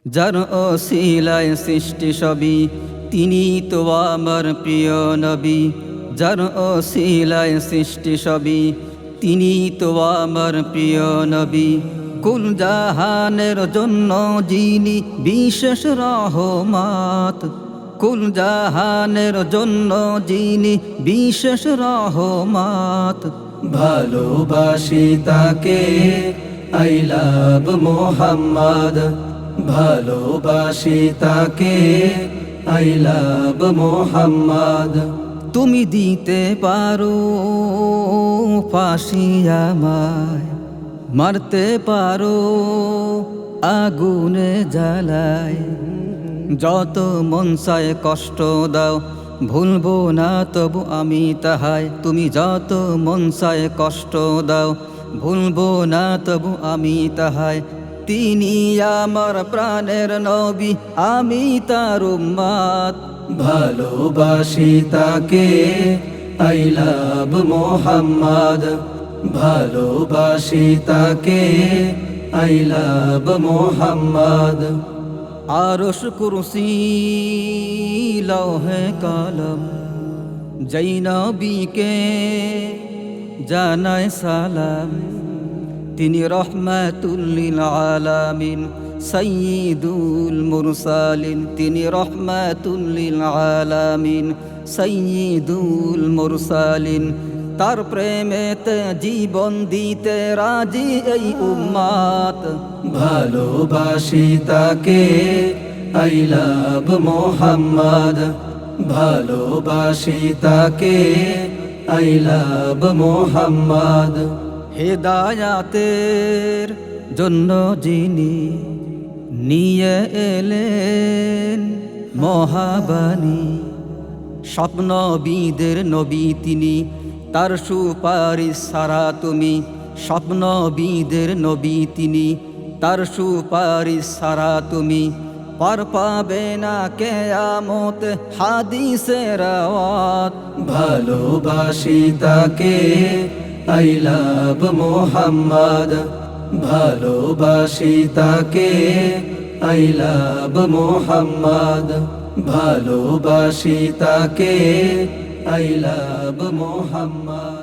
যার ওসিলায় সৃষ্টি সবই, তিনি তো আমার প্রিয় নবী। যার ওসিলায় সৃষ্টি সবই, তিনি তো আমার প্রিয় নবী। কুল জাহানের জন্য যিনি বিশেষ রহমত, কুল জাহানের জন্য যিনি বিশেষ রহমত। ভালোবাসি তাকে, আই লাভ মোহাম্মদ। ভালোবাসি তাকে, আই লাভ মোহাম্মদ। তুমি দিতে পারো ফাঁসি আমায়, মারতে পারো আগুনে জ্বালায়। যত মন চায় কষ্ট দাও, ভুলবো না তবু আমি তাহায়। তুমি যত মন চায় কষ্ট দাও, ভুলবো না তবু আমি তাহায়। তিনি আমার প্রাণের নবী, আমি তার উম্মত। ভালোবাসি তাকে, আই লাভ মোহাম্মদ। ভালোবাসি তাকে, আই লাভ মোহাম্মদ। আরশ কুরসি লৌহে কলম, যেই নবীকে জানায় সালাম। তিনি রহমাতুল লিল আলামিন, সাইয়্যিদুল মুরসালিন। তিনি রহমাতুল লিল আলামিন, সাইয়্যিদুল মুরসালিন। তার প্রেমেতে জীবন দিতে রাজি এই উম্মত। ভালোবাসি তাকে, আই লাভ মোহাম্মদ। ভালোবাসি তাকে, আই লাভ মোহাম্মদ। হেদায়াতের জন্য যিনি নিয়ে এলেন মহাবাণী, স্বপ্নবিদের নবী তিনি, তার সুপারিশ ছাড়া তুমি। স্বপ্নবিদের নবী তিনি, তার সুপারিশ ছাড়া তুমি। পার পাবে না কিয়ামত হাদিসের আওয়াজ। ভালোবাসি তাকে, আই লাভ মোহাম্মদ। ভালোবাসি তাকে, আই লাভ মোহাম্মদ। ভালোবাসি তাকে, আই লাভ মোহাম্মদ।